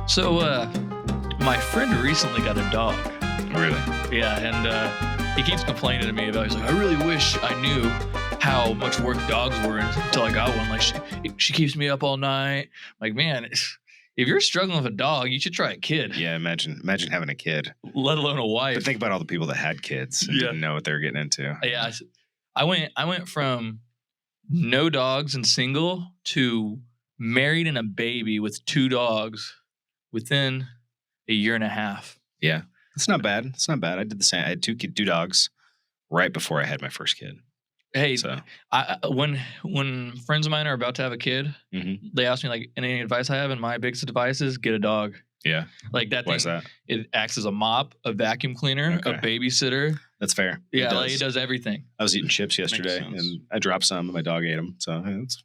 So, my friend recently got a dog. Really? Yeah, and he keeps complaining to me about. He's like, I really wish I knew how much work dogs were until I got one. Like, she keeps me up all night. Like, man, if you're struggling with a dog, you should try a kid. Yeah, imagine having a kid. Let alone a wife. But think about all the people that had kids and didn't know what they were getting into. Yeah, I went from no dogs and single to married and a baby with 2 dogs within a year and a half. Yeah, it's not bad. It's not bad. I did the same. I had two dogs right before I had my first kid. Hey, so when friends of mine are about to have a kid, they ask me like any advice I have, and my biggest advice is get a dog. Yeah, like that. Why is that? It acts as a mop, a vacuum cleaner, a babysitter. That's fair. Yeah, it does everything. I was eating chips yesterday, and I dropped some, and my dog ate them. So it's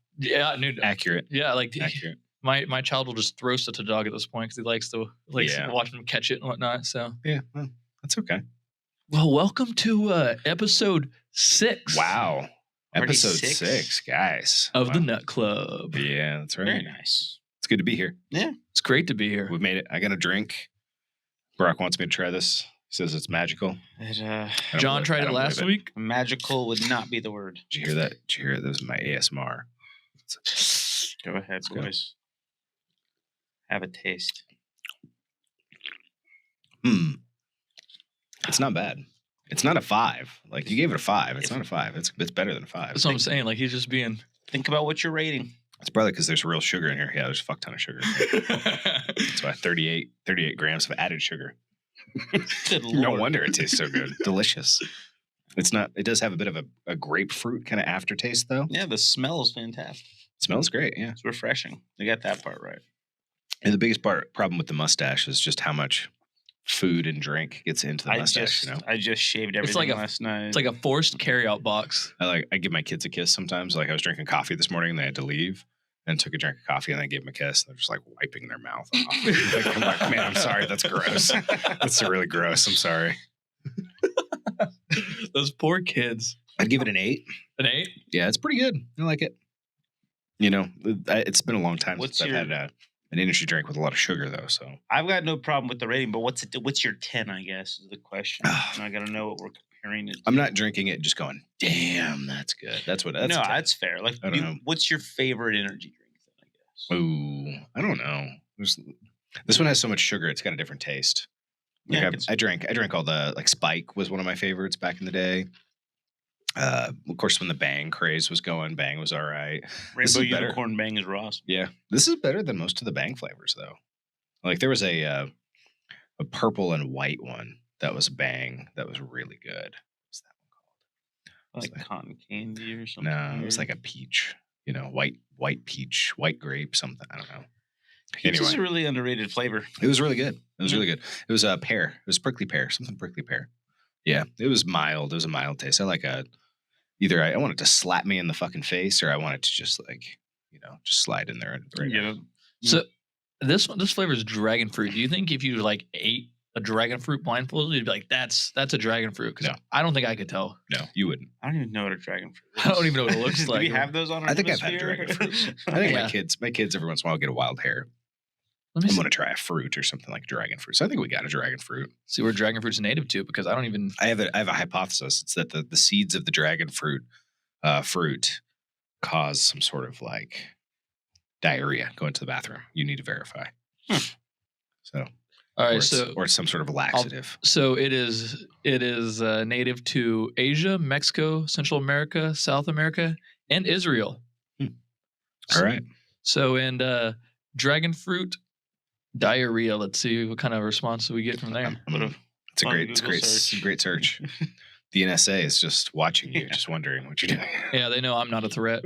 accurate. Yeah, accurate. My child will just throw stuff to the dog at this point because he likes to watch him catch it and whatnot. So yeah, well, that's okay. Well, welcome to episode 6. Wow, episode 6, guys, of the Nut Club. Yeah, that's right. Very nice. It's good to be here. Yeah, it's great to be here. We've made it. I got a drink. Brock wants me to try this. He says it's magical. John tried it last week. Magical would not be the word. Did you hear that? Did you hear it? That was my ASMR. Go ahead, boys. Have a taste. It's not bad. It's not a 5. Like you gave it a 5. It's not a 5. It's better than a 5. That's what I'm saying. Like he's just being. Think about what you're rating. It's probably because there's real sugar in here. Yeah, there's a fuck ton of sugar. That's why 38 grams of added sugar. Good Lord. No wonder it tastes so good. Delicious. It's not. It does have a bit of a grapefruit kind of aftertaste, though. Yeah, the smell is fantastic. It smells great. Yeah, it's refreshing. They got that part right. And the biggest problem with the mustache is just how much food and drink gets into the mustache. I just shaved everything last night. It's like a forced carryout box. I give my kids a kiss sometimes. Like I was drinking coffee this morning and they had to leave and took a drink of coffee and I gave them a kiss. And they're just like wiping their mouth off. I'm like, man, I'm sorry. That's gross. That's really gross. I'm sorry. Those poor kids. I'd give it an 8. An 8? Yeah, it's pretty good. I like it. You know, it's been a long time since I've had an energy drink with a lot of sugar, though. So I've got no problem with the rating, but what's your 10? I guess is the question. I got to know what we're comparing it to. I'm not drinking it, just going, damn, that's good. That's what. That's that's fair. Like, I don't know. What's your favorite energy drink? Then, I guess. Ooh, I don't know. This one has so much sugar; it's got a different taste. Like Yeah, I drank all the Spike was one of my favorites back in the day. Of course, when the Bang craze was going, Bang was all right. Rainbow Unicorn Bang is Ross. Yeah, this is better than most of the Bang flavors, though. Like there was a purple and white one that was Bang that was really good. What's that one called? Like cotton candy or something? No, it was like a peach. You know, white peach, white grape, something. I don't know. Peach is a really underrated flavor. It was really good. It was really good. It was a pear. It was prickly pear, something prickly pear. Yeah, it was mild. It was a mild taste. I like either I want it to slap me in the fucking face or I want it to just just slide in there. So this flavor is dragon fruit. Do you think if you ate a dragon fruit blindfolded, you'd be like, that's a dragon fruit? Because I don't think I could tell. No, you wouldn't. I don't even know what a dragon fruit is. I don't even know what it looks like. Do we have those on our I think I've had dragon fruits. I think my kids every once in a while get a wild hair. I'm going to try a fruit or something like dragon fruit. So I think we got a dragon fruit. See where dragon fruit's native to, because I don't even. I have a hypothesis. It's that the seeds of the dragon fruit cause some sort of diarrhea. Go into the bathroom. You need to verify. So. All right, or some sort of laxative. So it is native to Asia, Mexico, Central America, South America, and Israel. All right. So and dragon fruit diarrhea. Let's see what kind of response we get from there. It's a great search. The NSA is just watching you, just wondering what you're doing. Yeah, they know I'm not a threat.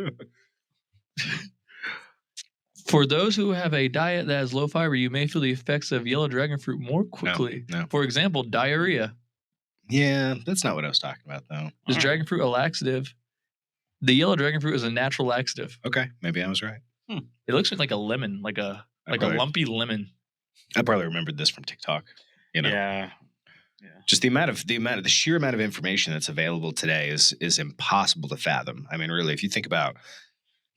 For those who have a diet that has low fiber, you may feel the effects of yellow dragon fruit more quickly. No. For example, diarrhea. Yeah, that's not what I was talking about, though. Is dragon fruit a laxative? The yellow dragon fruit is a natural laxative. Okay, maybe I was right. It looks like a lemon, like a lumpy lemon. I probably remembered this from TikTok. Yeah. Just the sheer amount of information that's available today is impossible to fathom. I mean, really, if you think about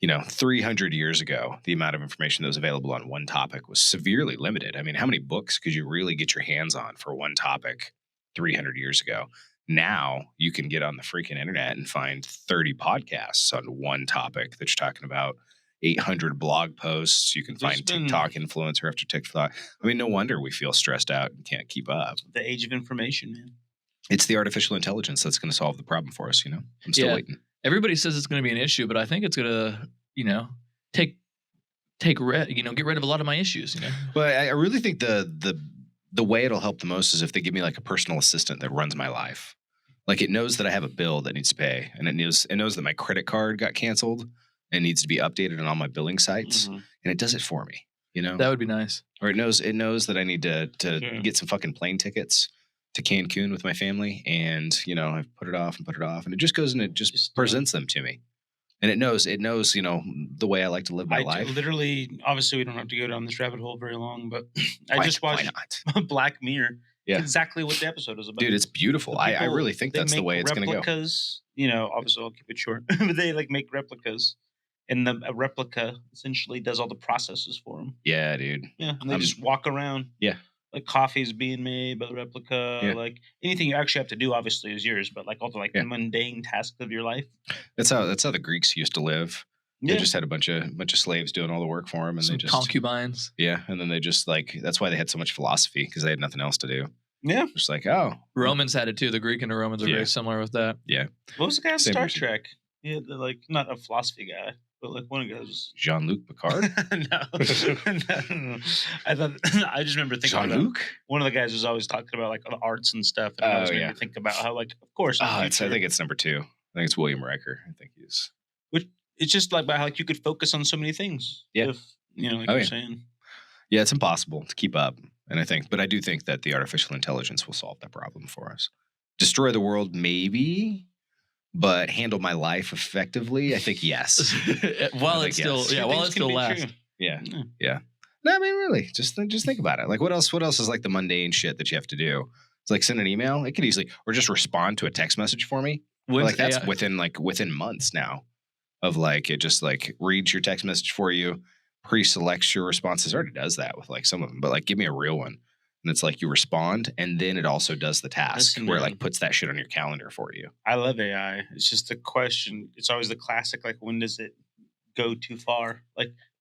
300 years ago, the amount of information that was available on one topic was severely limited. I mean, how many books could you really get your hands on for one topic 300 years ago? Now you can get on the freaking internet and find 30 podcasts on one topic that you're talking about, 800 blog posts. You can find TikTok influencer after TikTok. I mean, no wonder we feel stressed out and can't keep up. The age of information, man. It's the artificial intelligence that's going to solve the problem for us, I'm still waiting. Everybody says it's going to be an issue, but I think it's going to, get rid of a lot of my issues, Well, I really think the way it'll help the most is if they give me like a personal assistant that runs my life. Like it knows that I have a bill that needs to pay, and it knows that my credit card got canceled and needs to be updated on all my billing sites, and it does it for me. That would be nice. Or it knows that I need to get some fucking plane tickets to Cancun with my family, and I put it off, and it just goes and it just presents them to me, and it knows the way I like to live my life. Literally, obviously, we don't have to go down this rabbit hole very long, but I just watched Black Mirror. Yeah, exactly what the episode was about. Dude, it's beautiful. I really think that's the way it's going to go. Replicas, obviously I'll keep it short, but they make replicas, and a replica essentially does all the processes for them. Yeah, dude. Yeah, and they just walk around. Yeah. Like coffee's being made by the replica, like anything you actually have to do, obviously, is yours. But like all the mundane tasks of your life. That's how the Greeks used to live. They just had a bunch of slaves doing all the work for them, and they just concubines. Yeah, and then they just that's why they had so much philosophy, because they had nothing else to do. Yeah, just Romans had it too. The Greek and the Romans are very similar with that. Yeah. What was the guy on Star Trek? Yeah, not a philosophy guy. But like one of the guys was Jean-Luc Picard. No. I just remember thinking Jean-Luc. One of the guys was always talking about like the arts and stuff, and I was made me think about how of course. I think it's number 2. I think it's William Riker. I think he's. Which it's just like about you could focus on so many things. Yeah. If, you're saying. Yeah, it's impossible to keep up, but I do think that the artificial intelligence will solve that problem for us. Destroy the world, maybe. But handle my life effectively, I think yes. While it still lasts. Yeah. No, I mean, really, just think about it. Like, what else is like the mundane shit that you have to do? It's like send an email. It could easily, or just respond to a text message for me. That's within months now. Of it just reads your text message for you, pre-selects your responses. It already does that with some of them, but give me a real one. And it's you respond, and then it also does the task where it puts that shit on your calendar for you. I love AI. It's just a question. It's always the classic, when does it go too far?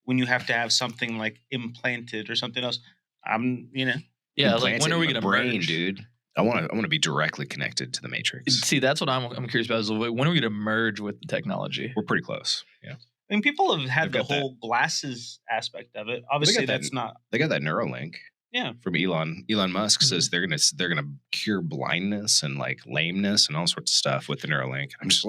When you have to have something implanted or something else. Yeah, when are we going to merge, dude? I want to be directly connected to the Matrix. See, that's what I'm curious about. Is when are we going to merge with the technology? We're pretty close. Yeah. I mean, people have had the whole glasses aspect of it. Obviously, that's not. They got that Neuralink. Yeah, from Elon Musk says they're gonna cure blindness and lameness and all sorts of stuff with the Neuralink. I'm just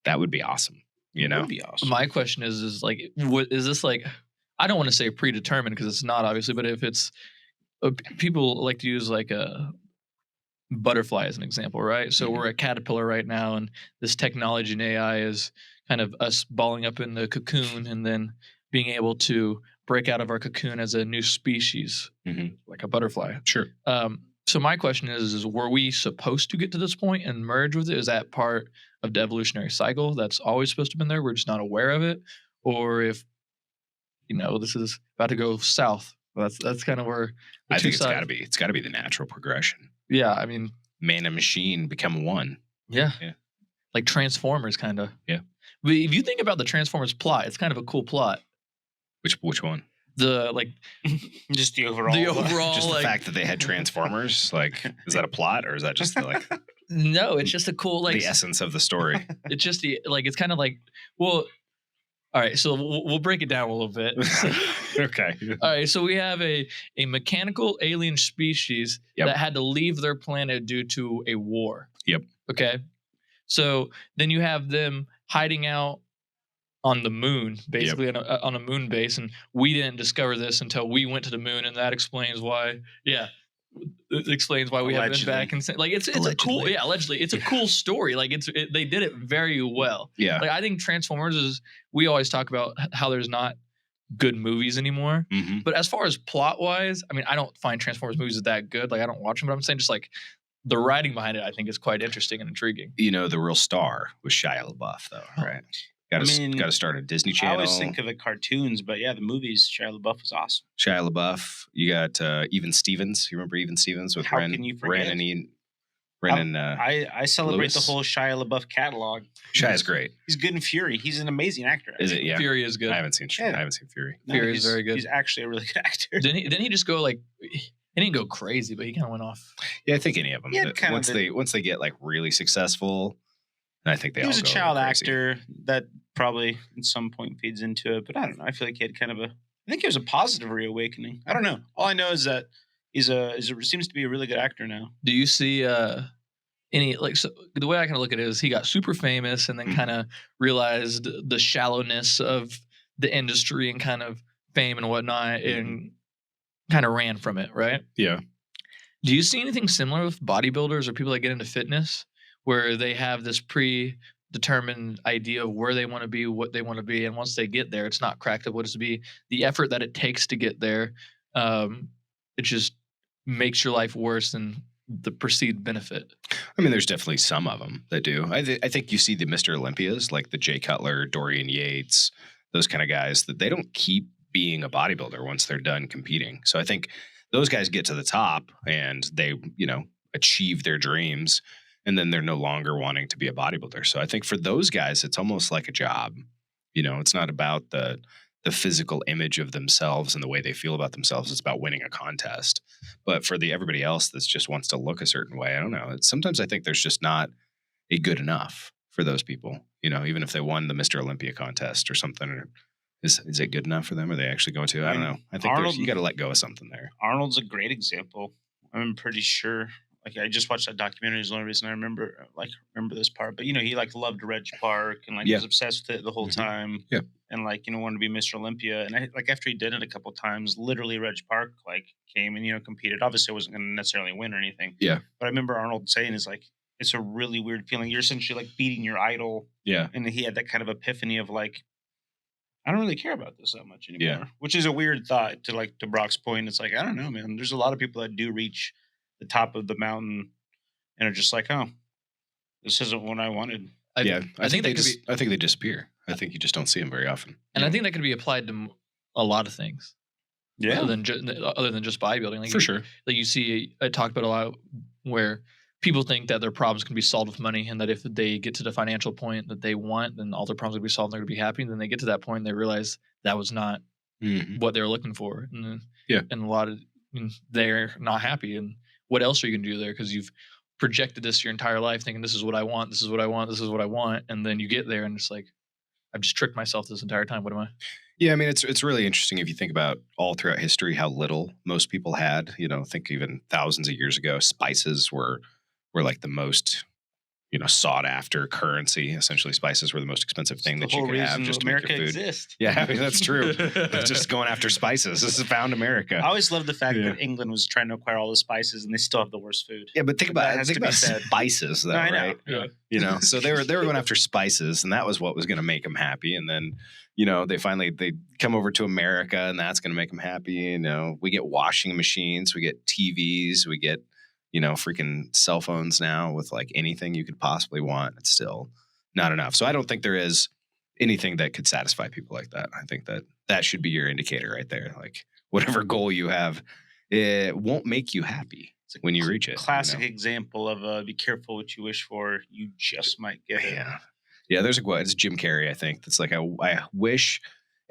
that would be awesome. It would be awesome. My question is what is this I don't want to say predetermined because it's not obviously, but if it's people like to use a butterfly as an example, right? So we're a caterpillar right now, and this technology and AI is kind of us balling up in the cocoon and then being able to break out of our cocoon as a new species, like a butterfly. Sure. So my question is were we supposed to get to this point and merge with it? Is that part of the evolutionary cycle that's always supposed to have been there? We're just not aware of it? Or if, this is about to go south. That's kind of where I think it's got to be the natural progression. Yeah, I mean, man and machine become one. Yeah. Like Transformers kind of. Yeah. But if you think about the Transformers plot, it's kind of a cool plot. Which one? The just the overall. Just the fact that they had Transformers. Is that a plot or is that just No, it's just a cool the essence of the story. It's just it's kind of all right. So we'll break it down a little bit. Okay. All right. So we have a mechanical alien species that had to leave their planet due to a war. Yep. Okay. So then you have them hiding out on the moon, basically on a moon base, and we didn't discover this until we went to the moon, and that explains why. Yeah, it explains why we haven't been back. And it's a cool, allegedly, it's a cool story. They did it very well. Yeah, I think Transformers is. We always talk about how there's not good movies anymore, but as far as plot wise, I mean, I don't find Transformers movies that good. I don't watch them, but I'm saying just the writing behind it, I think, is quite interesting and intriguing. The real star was Shia LaBeouf, though, right? Got to start a Disney I Channel. always think of the cartoons, but yeah, the movies. Shia LaBeouf was awesome. Shia LaBeouf. You got Even Stevens. You remember Even Stevens with How can you forget? I celebrate Lewis. the whole Shia LaBeouf catalog. Shia's great. He's good in Fury. He's an amazing actor. Is it? Yeah. Fury is good. I haven't seen Fury. No, Fury is very good. He's actually a really good actor. Didn't he just go like? He didn't go crazy, but he kind of went off. Yeah, I think any of them. Yeah, kind once they get like really successful, I think they. He was all a go child crazy. actor that probably at some point feeds into it, but I don't know. I feel like he had kind of I think it was a positive reawakening. I don't know. All I know is that seems to be a really good actor now. Do you see any like so the way I kind of look at it is he got super famous and then kind of realized the shallowness of the industry and kind of fame and whatnot and kind of ran from it, right? Yeah. Do you see anything similar with bodybuilders or people that get into fitness where they have this predetermined idea of where they want to be, what they want to be, and once they get there, it's not cracked up what it's to be. The effort that it takes to get there, it just makes your life worse than the perceived benefit. I mean, there's definitely some of them that do. I think you see the Mr. Olympias, like the Jay Cutler, Dorian Yates, those kind of guys, that they don't keep being a bodybuilder once they're done competing. So I think those guys get to the top and they, achieve their dreams, and then they're no longer wanting to be a bodybuilder. So I think for those guys, it's almost like a job. It's not about the physical image of themselves and the way they feel about themselves. It's about winning a contest. But for everybody else that just wants to look a certain way, I don't know. Sometimes I think there's just not a good enough for those people. Even if they won the Mr. Olympia contest or something, or is it good enough for them? Are they actually going to? I don't know. I think you got to let go of something there. Arnold's a great example. I'm pretty sure. Like, I just watched that documentary. Is the only reason I remember this part. But he loved Reg Park and was obsessed with it the whole time. Yeah. And wanted to be Mr. Olympia. And after he did it a couple of times, literally Reg Park came and competed. Obviously, I wasn't going to necessarily win or anything. Yeah. But I remember Arnold saying it's a really weird feeling. You're essentially beating your idol. Yeah. And he had that kind of epiphany of I don't really care about this that much anymore. Yeah. Which is a weird thought to Brock's point. It's I don't know, man. There's a lot of people that do reach the top of the mountain and are just oh, this isn't what I wanted. I think they disappear. I think you just don't see them very often. And I think that could be applied to a lot of things. Yeah. Other than just bodybuilding. For sure. You see, I talk about a lot where people think that their problems can be solved with money, and that if they get to the financial point that they want, then all their problems will be solved and they're going to be happy. And then they get to that point and they realize that was not what they were looking for. And and a lot of they're not happy. And what else are you going to do there? Because you've projected this your entire life thinking this is what I want, this is what I want, this is what I want. And then you get there and it's I've just tricked myself this entire time. What am I? Yeah, I mean, it's really interesting if you think about all throughout history how little most people had. Think even thousands of years ago, spices were the most sought after currency. Essentially, spices were the most expensive thing that you could have just to make your food. Exists. Yeah, I mean, that's true. Just going after spices. This is found America. I always love the fact that England was trying to acquire all the spices and they still have the worst food. Yeah, but think about spices, though, right? Yeah. So they were going after spices, and that was what was going to make them happy. And then they come over to America, and that's going to make them happy. We get washing machines, we get TVs, we get freaking cell phones now with anything you could possibly want. It's still not enough. So I don't think there is anything that could satisfy people like that. I think that should be your indicator right there. Whatever goal you have, it won't make you happy when you reach it. Classic example of be careful what you wish for. You just might get it. Yeah. There's a quote. It's Jim Carrey, I think. That's I wish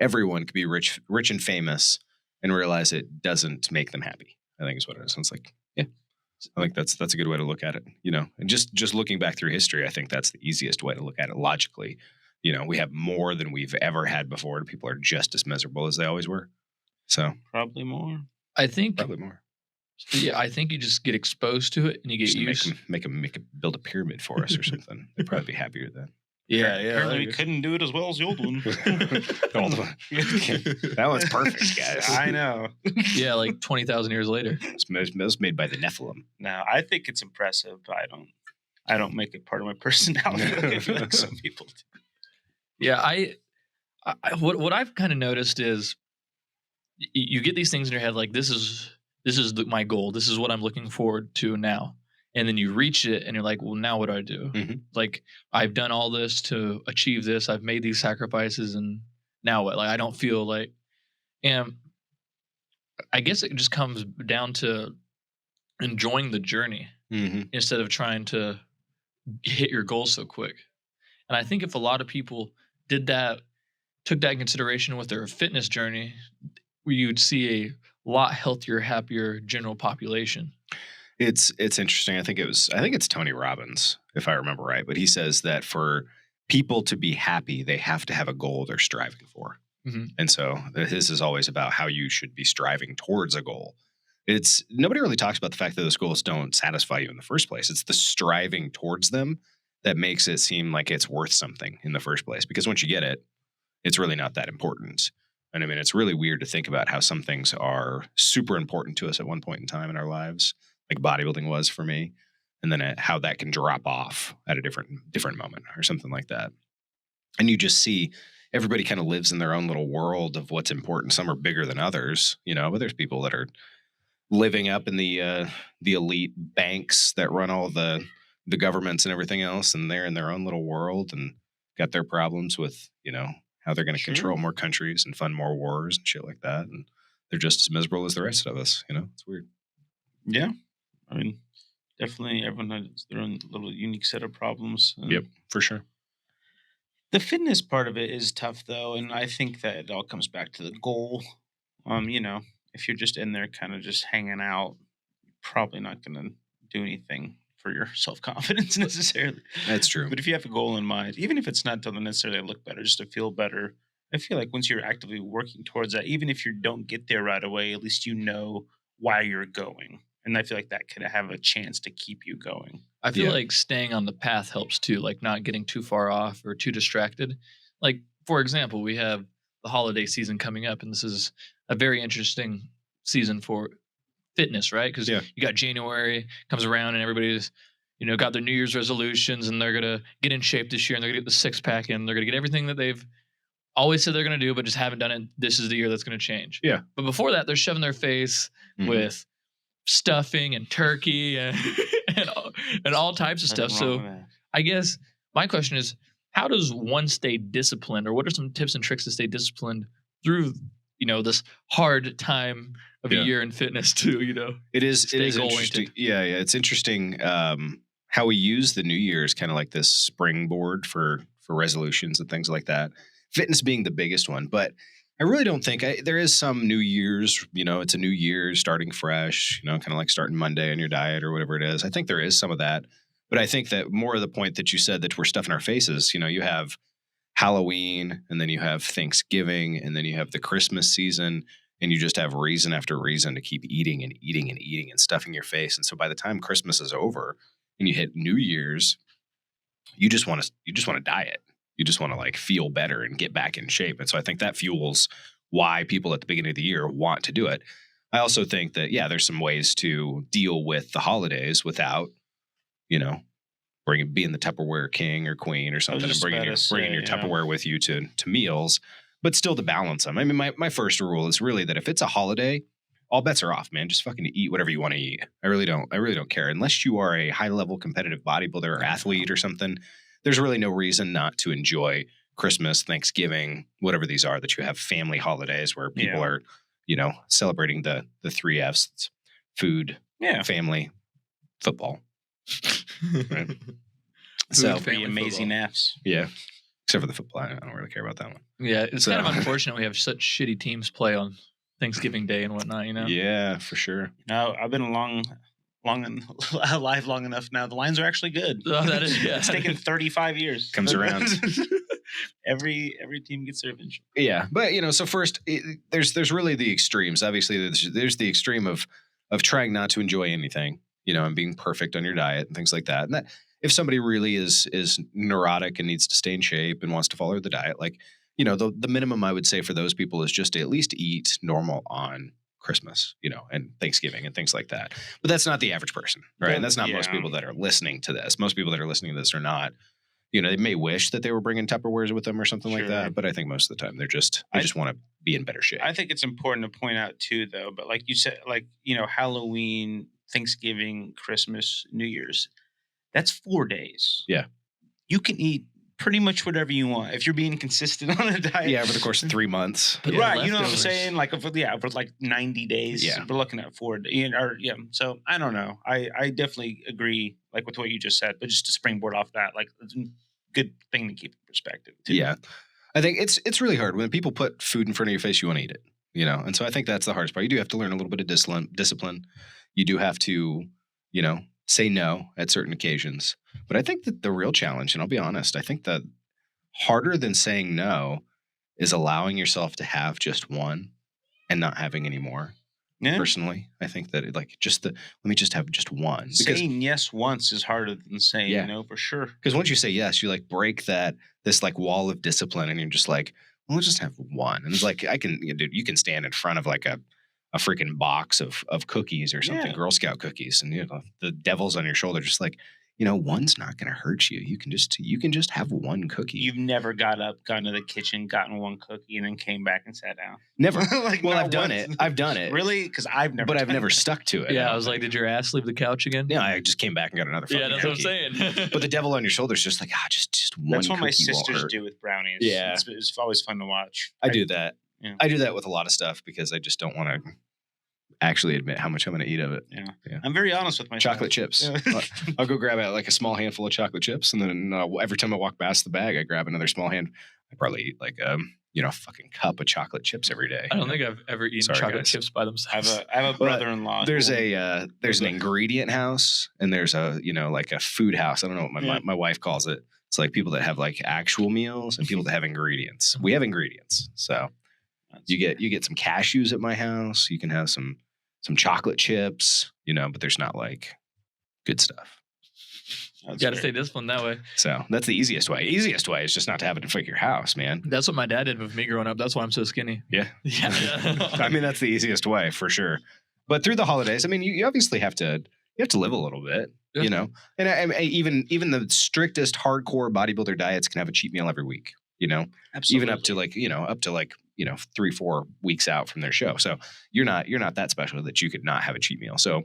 everyone could be rich and famous and realize it doesn't make them happy. I think is what it is. And it's I think that's a good way to look at it, and just looking back through history, I think that's the easiest way to look at it logically. We have more than we've ever had before, and people are just as miserable as they always were. So probably more. I think probably more. Yeah, I think you just get exposed to it and you get just used. Build a pyramid for us or something. They'd probably be happier then. Yeah. Apparently we couldn't do it as well as the old one. That one's perfect, guys. I know. Yeah, 20,000 years later. It was made by the Nephilim. No, I think it's impressive, but I don't make it part of my personality like some people do. Yeah, I what I've kind of noticed is you get these things in your head this is my goal. This is what I'm looking forward to now. and then you reach it and you're like, well, now what do I do? Mhm. Like, I've done all this to achieve this. I've made these sacrifices, and now what? Like, I don't feel like, and I guess it just comes down to enjoying the journey Mhm. instead of trying to hit your goal so quick. And I think if a lot of people did that, took that in consideration with their fitness journey, you'd see a lot healthier, happier general population. It's interesting. I think it's Tony Robbins, if I remember right, but he says that for people to be happy, they have to have a goal they're striving for. Mhm. And so this is always about how you should be striving towards a goal. It's nobody really talks about the fact that those goals don't satisfy you in the first place. It's the striving towards them that makes it seem like it's worth something in the first place. Because once you get it, it's really not that important. And I mean, it's really weird to think about how some things are super important to us at one point in time in our lives, like bodybuilding was for me, and then how that can drop off at a different moment or something like that. And you just see everybody kind of lives in their own little world of what's important. Some are bigger than others, but there's people that are living up in the elite banks that run all the governments and everything else, and they're in their own little world and got their problems with how they're going to control more countries and fund more wars and shit like that, and they're just as miserable as the rest of us. It's weird. Yeah, I mean, definitely everyone has their own little unique set of problems. And Yep, for sure. the fitness part of it is tough though, and I think that it all comes back to the goal. If you're just in there kind of just hanging out, you're probably not going to do anything for your self-confidence necessarily. That's true. But if you have a goal in mind, even if it's not to necessarily look better, just to feel better, I feel like once you're actively working towards that, even if you don't get there right away, at least you know why you're going. And I feel like that could have a chance to keep you going. I feel Yeah. like staying on the path helps too, like not getting too far off or too distracted. Like, for example, we have the holiday season coming up, and this is a very interesting season for fitness, right? Because Yeah. you got January comes around and everybody's, got their New Year's resolutions, and they're going to get in shape this year, and they're going to get the six pack in. They're going to get everything that they've always said they're going to do, but just haven't done it. This is the year that's going to change. Yeah. But before that, they're shoving their face Mhm. with stuffing and turkey and and all types of stuff. Nothing wrong So with that. I guess my question is, how does one stay disciplined, or what are some tips and tricks to stay disciplined through, this hard time of Yeah. a year in fitness too, It is Stay interesting. goal-oriented. Yeah, it's interesting how we use the New Year's kind of like this springboard for resolutions and things like that. Fitness being the biggest one, but I really don't think there is some New Year's. It's a new year, starting fresh. Kind of like starting Monday on your diet or whatever it is. I think there is some of that, but I think that more of the point that you said that we're stuffing our faces. You have Halloween, and then you have Thanksgiving, and then you have the Christmas season. And you just have reason after reason to keep eating and eating and eating and stuffing your face. And so by the time Christmas is over and you hit New Year's, you just want to diet. You just want to like feel better and get back in shape. And so I think that fuels why people at the beginning of the year want to do it. I also think that, there's some ways to deal with the holidays without, being the Tupperware king or queen or something, and just bringing about to your say, yeah. Tupperware with you to meals, but still to balance them. I mean, my first rule is really that if it's a holiday, all bets are off, man. Just fucking eat whatever you want to eat. I really don't care. Unless you are a high level competitive bodybuilder or athlete or something, there's really no reason not to enjoy Christmas, Thanksgiving, whatever these are, that you have family holidays where people are, celebrating the 3 F's: it's food, family, football. Right? So, Three amazing football. F's. yeah, except for the football. I don't really care about that one. Yeah, it's kind So- of unfortunate we have such shitty teams play on Thanksgiving Day and whatnot, Yeah, for sure. No, I've been alive long enough now. The lines are actually good. Oh, that is, yeah. It's taken 35 years. Comes around. every team gets their eventually. Yeah, but so first, there's really the extremes. Obviously, there's the extreme of trying not to enjoy anything, and being perfect on your diet and things like that. And that if somebody really is neurotic and needs to stay in shape and wants to follow the diet, like the minimum I would say for those people is just to at least eat normal on Christmas, and Thanksgiving and things like that. But that's not the average person, right? And that's not most people that are listening to this. Most people that are listening to this are not. They may wish that they were bringing Tupperwares with them or something like that, but I think most of the time they just want to be in better shape. I think it's important to point out too, though. But like you said, Halloween, Thanksgiving, Christmas, New Year's. That's 4 days. Yeah. You can eat pretty much whatever you want if you're being consistent on a diet. Yeah, over the course of 3 months. But Right, you know what I'm leftovers. saying? Like, for like 90 days, Yeah. we're looking at 4 days. So I don't know. I definitely agree, like, with what you just said, but just to springboard off that, like, it's a good thing to keep in perspective, too. Yeah. I think it's really hard. When people put food in front of your face, you want to eat it, And so I think that's the hardest part. You do have to learn a little bit of discipline. You do have to, say no at certain occasions. But I think that the real challenge, and I'll be honest, I think that harder than saying no is allowing yourself to have just one and not having any more. Yeah. Personally, I think that let me just have just one. Because, Saying yes once is harder than saying no, for sure. because once you say yes, you like break this like wall of discipline, and you're just like, well, let's just have one. And it's like, dude, you can stand in front of like a freaking box of cookies or something, Yeah. Girl Scout cookies, and the devil's on your shoulder, just like, one's not going to hurt you. You can just have one cookie. You've never got up, gone to the kitchen, gotten one cookie, and then came back and sat down. Never. Like, Well, not I've done once. it. I've done it. Really? Because I've never. But I've done never that. stuck to it. Yeah, I was like, did your ass leave the couch again? Yeah, I just came back and got another fucking Yeah, that's cookie. what I'm saying. But the devil on your shoulder is just like, just one That's cookie what my won't sisters hurt. do with brownies. Yeah. It's always fun to watch. I do that. Yeah. I do that with a lot of stuff because I just don't want to actually admit how much I'm going to eat of it. Yeah. Yeah. I'm very honest with myself. Chocolate chips. Yeah. I'll go grab like a small handful of chocolate chips, and then every time I walk past the bag, I grab another small hand. I probably eat like a fucking cup of chocolate chips every day. I don't think I've ever eaten Sorry, chocolate guys. chips by themselves. I have a brother-in-law. There's who- there's an ingredient house, and there's a like a food house. I don't know what my wife calls it. It's like people that have like actual meals and people that have ingredients. We have ingredients, so you get some cashews at my house. You can have some chocolate chips, but there's not like good stuff. You got to stay disciplined that way. So that's the easiest way. Easiest way is just not to have it in front of your house, man. That's what my dad did with me growing up. That's why I'm so skinny. Yeah. Yeah. I mean, that's the easiest way for sure. But through the holidays, I mean, you obviously have to live a little bit, Yeah. And I even the strictest hardcore bodybuilder diets can have a cheat meal every week, Absolutely. even up to like 3-4 weeks out from their show. So you're not that special that you could not have a cheat meal. So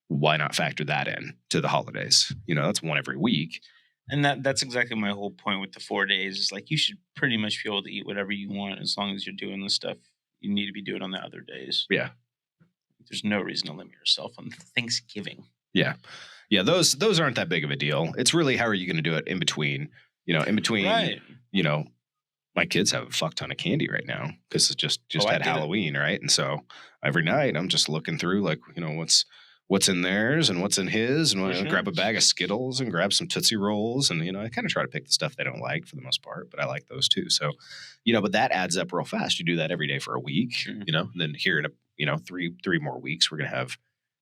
why not factor that in to the holidays? That's one every week. And that's exactly my whole point with the 4 days. Is like you should pretty much be able to eat whatever you want as long as you're doing the stuff you need to be doing on the other days. Yeah. There's no reason to limit yourself on Thanksgiving. Yeah. Yeah. Those aren't that big of a deal. It's really, how are you going to do it in between, Right. My kids have a fuck ton of candy right now because it's just I had get it. Halloween. Right. And so every night I'm just looking through like, what's in theirs and what's in his, and For sure. grab a bag of Skittles and grab some Tootsie Rolls. And, I kind of try to pick the stuff they don't like for the most part, but I like those too. So, but that adds up real fast. You do that every day for a week, Sure. and then here in three more weeks, we're going to have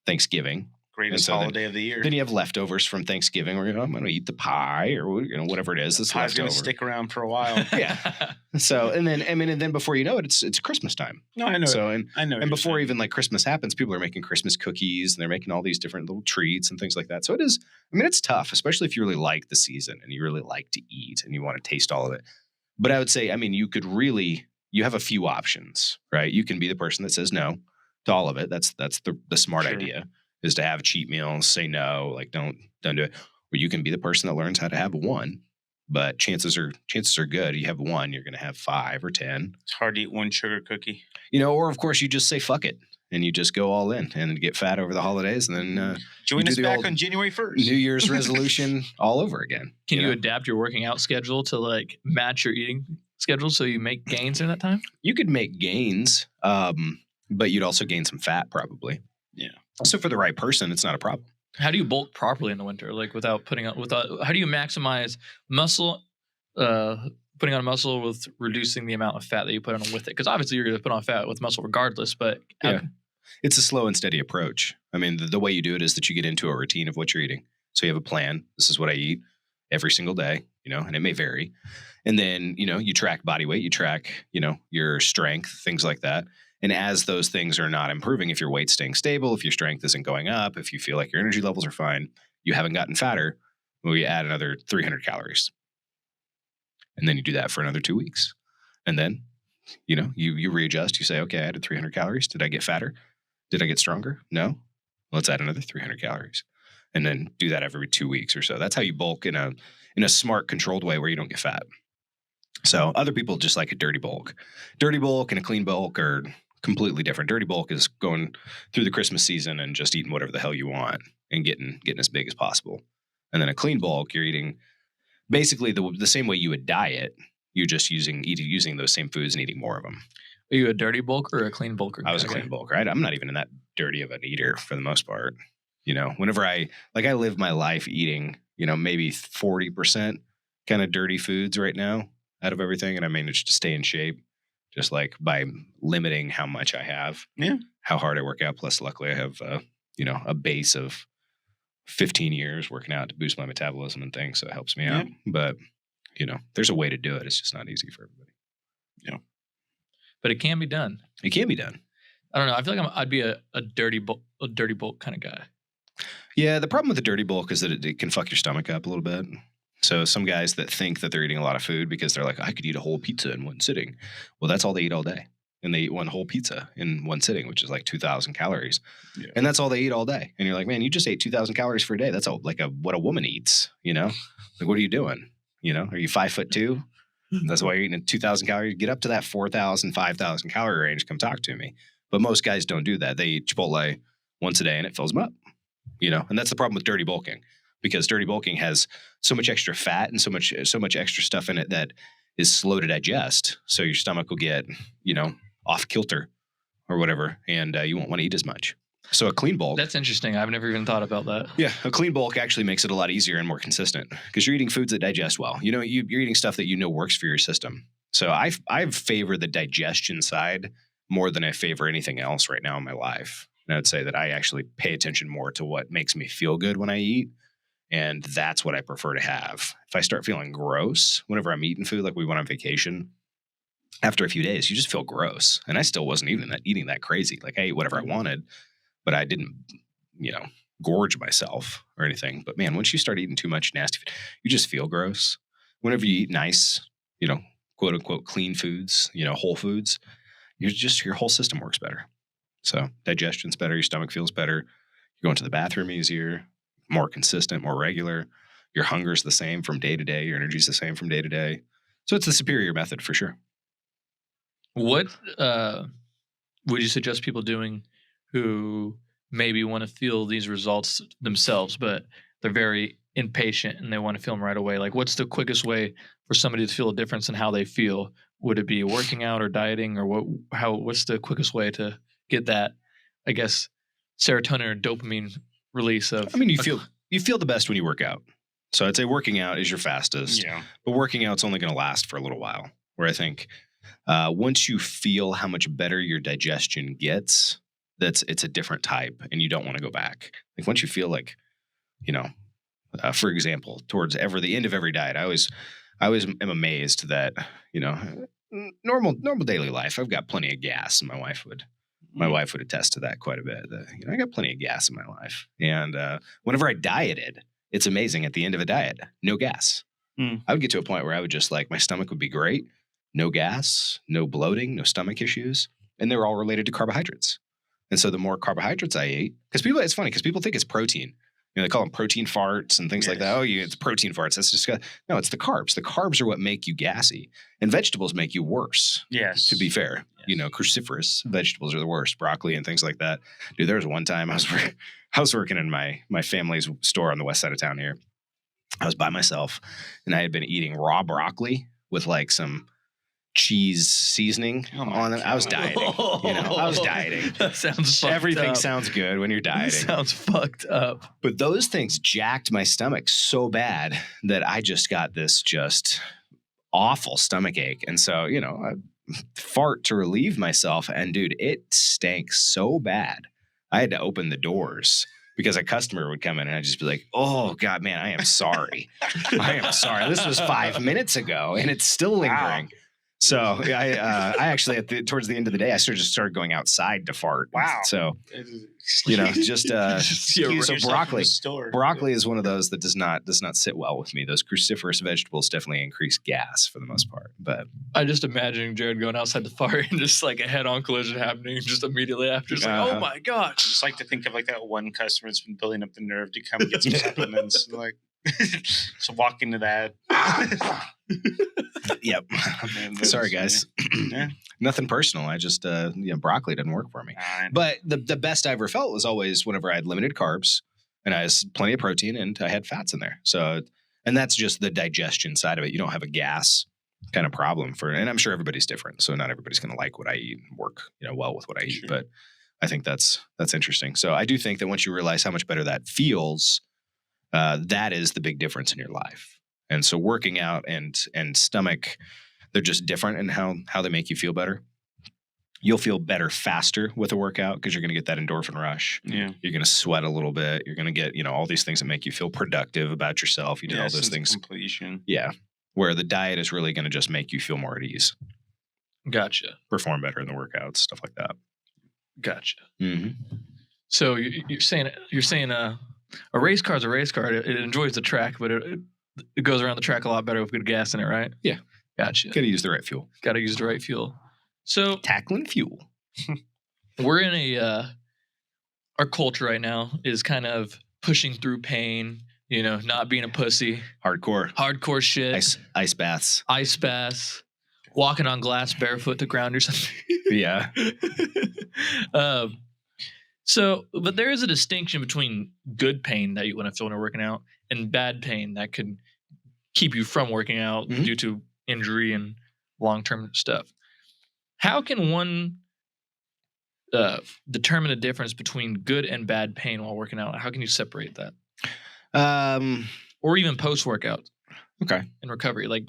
Thanksgiving. Greatest so then- holiday of the year. Then you have leftovers from Thanksgiving, or I'm going to eat the pie, or whatever it is that's Pie's gonna leftover. stick around for a while. Yeah. So and then before you know it, it's Christmas time. No, I know. So I know. and before even like Christmas happens, people are making Christmas cookies and they're making all these different little treats and things like that. So it is. I mean, it's tough, especially if you really like the season and you really like to eat and you want to taste all of it. But I would say, I mean, you have a few options, right? You can be the person that says no to all of it. That's the smart Sure. idea. Is to have cheat meals, say no, like don't do it. Or you can be the person that learns how to have one, but chances are good. You have one, you're going to have 5 or 10. It's hard to eat one sugar cookie. Or of course you just say fuck it and you just go all in and get fat over the holidays, and then Join do us the back old on January 1st. New Year's resolution all over again. Can you adapt your working out schedule to like match your eating schedule so you make gains in that time? You could make gains, but you'd also gain some fat probably. Yeah. So for the right person, it's not a problem. How do you bulk properly in the winter? Like how do you maximize muscle, putting on muscle with reducing the amount of fat that you put on with it? Because obviously you're going to put on fat with muscle regardless, but Yeah. It's a slow and steady approach. I mean, the way you do it is that you get into a routine of what you're eating. So you have a plan. This is what I eat every single day, and it may vary. And then, you track body weight, you track, your strength, things like that. And as those things are not improving, if your weight's staying stable, if your strength isn't going up, if you feel like your energy levels are fine, you haven't gotten fatter, well, you add another 300 calories. And then you do that for another 2 weeks. And then, you readjust. You say, okay, I added 300 calories. Did I get fatter? Did I get stronger? No. Let's add another 300 calories, and then do that every 2 weeks or so. That's how you bulk in a smart, controlled way where you don't get fat. So other people just like a dirty bulk. Dirty bulk and a clean bulk are completely different. Dirty bulk is going through the Christmas season and just eating whatever the hell you want and getting as big as possible. And then a clean bulk, you're eating basically the same way you would diet. You're just using those same foods and eating more of them. Are you a dirty bulker or a clean bulker? I was a clean bulker. I'm not even that dirty of an eater for the most part. Whenever I live my life eating, maybe 40% kind of dirty foods right now out of everything. And I managed to stay in shape just like by limiting how much I have, how hard I work out. Plus, luckily I have, a base of 15 years working out to boost my metabolism and things. So it helps me out. But, there's a way to do it. It's just not easy for everybody. But it can be done. It can be done. I don't know. I feel like I'd be a dirty bulk kind of guy. Yeah, the problem with the dirty bulk is that it can fuck your stomach up a little bit. So some guys that think that they're eating a lot of food because they're like, I could eat a whole pizza in one sitting. Well, that's all they eat all day. And they eat one whole pizza in one sitting, which is like 2,000 calories. Yeah. And that's all they eat all day. And you're like, man, you just ate 2,000 calories for a day. That's what a woman eats, Like, what are you doing? Are you 5'2"? That's why you're eating 2,000 calories. Get up to that 4,000, 5,000 calorie range. Come talk to me. But most guys don't do that. They eat Chipotle once a day and it fills them up, And that's the problem with dirty bulking, because dirty bulking has so much extra fat and so much extra stuff in it that is slow to digest. So your stomach will get, off kilter or whatever, and you won't want to eat as much. So a clean bulk. That's interesting. I've never even thought about that. Yeah, a clean bulk actually makes it a lot easier and more consistent because you're eating foods that digest well. You're eating stuff that works for your system. So I favor the digestion side more than I favor anything else right now in my life. And I'd say that I actually pay attention more to what makes me feel good when I eat. And that's what I prefer to have. If I start feeling gross whenever I'm eating food, like we went on vacation, after a few days, you just feel gross. And I still wasn't eating that crazy. Like I ate whatever I wanted, but I didn't, gorge myself or anything. But man, once you start eating too much nasty food, you just feel gross. Whenever you eat nice, quote unquote, clean foods, whole foods, your whole system works better. So digestion's better. Your stomach feels better. You're going to the bathroom easier, more consistent, more regular. Your hunger's the same from day to day. Your energy's the same from day to day. So it's the superior method for sure. What would you suggest people doing who maybe want to feel these results themselves, but they're very impatient and they want to feel them right away? Like, what's the quickest way for somebody to feel a difference in how they feel? Would it be working out or dieting, or what's the quickest way to get that, I guess, serotonin or dopamine release of? I mean, you feel the best when you work out. So I'd say working out is your fastest, but working out's only going to last for a little while. Where I think once you feel how much better your digestion gets, it's a different type, and you don't want to go back. Like once you feel like, for example, towards the end of every diet, I always am amazed that normal daily life, I've got plenty of gas, and my wife would attest to that quite a bit. I got plenty of gas in my life, and whenever I dieted, it's amazing. At the end of a diet, no gas. I would get to a point where I would just my stomach would be great, no gas, no bloating, no stomach issues, and they were all related to carbohydrates. And so the more carbohydrates I ate, it's funny because people think it's protein. They call them protein farts and things like that. Oh, it's protein farts. That's just no. It's the carbs. The carbs are what make you gassy, and vegetables make you worse. Yes. To be fair, cruciferous vegetables are the worst. Broccoli and things like that. Dude, there was one time I was working in my family's store on the west side of town here. I was by myself, and I had been eating raw broccoli with some cheese seasoning on it. I was dieting. I was dieting. That sounds fucked Everything up. sounds good when you're dieting. Sounds fucked up. But those things jacked my stomach so bad that I just got this just awful stomach ache. And so, I fart to relieve myself. And dude, it stank so bad. I had to open the doors because a customer would come in and I'd just be like, oh God, man, I am sorry. I am sorry. This was 5 minutes ago and it's still lingering. Wow. So I actually towards the end of the day, I started going outside to fart. Wow. So just so broccoli is one of those that does not sit well with me. Those cruciferous vegetables definitely increase gas for the most part. But I just imagine Jared going outside to fart and just like a head-on collision happening just immediately after. It's like, oh my gosh. I just like to think of like that one customer that's been building up the nerve to come get some supplements. Like, so walk into that. Yep. Sorry, guys. Yeah. Nothing personal. I just, broccoli didn't work for me. But the best I ever felt was always whenever I had limited carbs and I had plenty of protein and I had fats in there. So, and that's just the digestion side of it. You don't have a gas kind of problem and I'm sure everybody's different. So not everybody's going to like what I eat and work, well with what I eat. Sure. But I think that's interesting. So I do think that once you realize how much better that feels, that is the big difference in your life. And so working out and stomach, they're just different in how they make you feel better. You'll feel better faster with a workout because you're going to get that endorphin rush. Yeah. You're going to sweat a little bit. You're going to get, all these things that make you feel productive about yourself. You did all those things. Completion. Yeah. Where the diet is really going to just make you feel more at ease. Gotcha. Perform better in the workouts, stuff like that. Gotcha. Mm-hmm. So you're saying a race car is a race car. It enjoys the track, but it goes around the track a lot better with good gas in it, right? Yeah. Gotcha. Got to use the right fuel. Got to use the right fuel. So tackling fuel. We're in our culture right now is kind of pushing through pain, not being a pussy. Hardcore shit. Ice baths. Walking on glass barefoot to ground or something. Yeah. But there is a distinction between good pain that you want to feel when you're working out and bad pain that could keep you from working out due to injury and long-term stuff. How can one determine the difference between good and bad pain while working out? How can you separate that? Or even post-workout. Okay. In recovery. Like,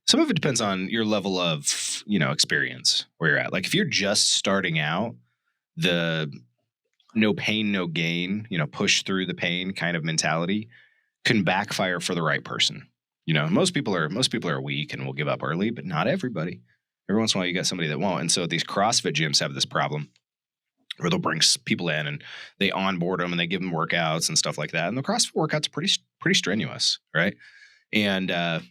some of it depends on your level of, experience where you're at. Like if you're just starting out, the no pain, no gain, push through the pain kind of mentality can backfire for the right person. Most people are weak and will give up early, but not everybody. Every once in a while you got somebody that won't. And so these CrossFit gyms have this problem where they'll bring people in and they onboard them and they give them workouts and stuff like that. And the CrossFit workouts are pretty strenuous, right? And, a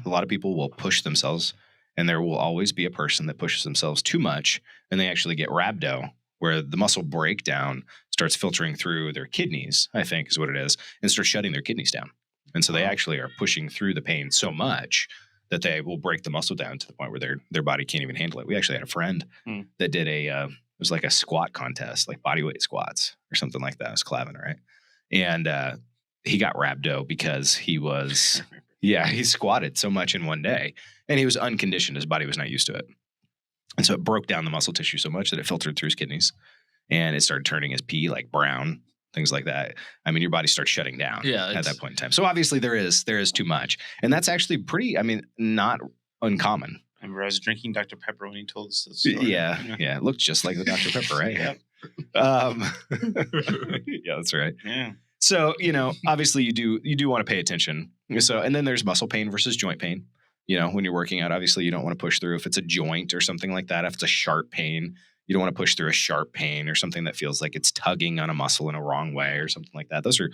lot of people will push themselves and there will always be a person that pushes themselves too much and they actually get rhabdo, where the muscle breakdown starts filtering through their kidneys, I think is what it is, and starts shutting their kidneys down. And so they actually are pushing through the pain so much that they will break the muscle down to the point where their body can't even handle it. We actually had a friend that did it was like a squat contest, like bodyweight squats or something like that. It was Clavin, right? And he got rhabdo because he squatted so much in one day and he was unconditioned. His body was not used to it. And so it broke down the muscle tissue so much that it filtered through his kidneys and it started turning his pee like brown, things like that. I mean, your body starts shutting down at that point in time. So obviously there is too much. And that's actually not uncommon. I remember I was drinking Dr. Pepper when he told us this story. Yeah. It looked just like the Dr. Pepper, right? Yep. Yeah, that's right. Yeah. So, obviously you do want to pay attention. So, and then there's muscle pain versus joint pain. When you're working out, obviously you don't want to push through if it's a joint or something like that. If it's a sharp pain, you don't want to push through a sharp pain or something that feels like it's tugging on a muscle in a wrong way or something like that. Those are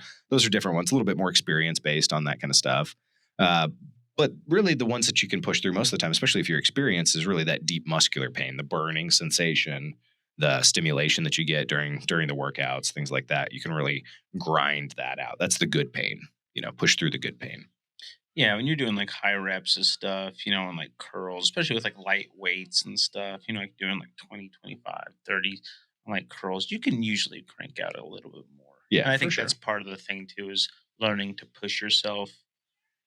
different ones, a little bit more experience based on that kind of stuff. But really the ones that you can push through most of the time, especially if you're experienced, is really that deep muscular pain, the burning sensation, the stimulation that you get during the workouts, things like that. You can really grind that out. That's the good pain, push through the good pain. Yeah, when you're doing like high reps and stuff, and like curls, especially with like light weights and stuff, like doing like 20, 25, 30 like curls, you can usually crank out a little bit more. Yeah, and I think that's part of the thing too, is learning to push yourself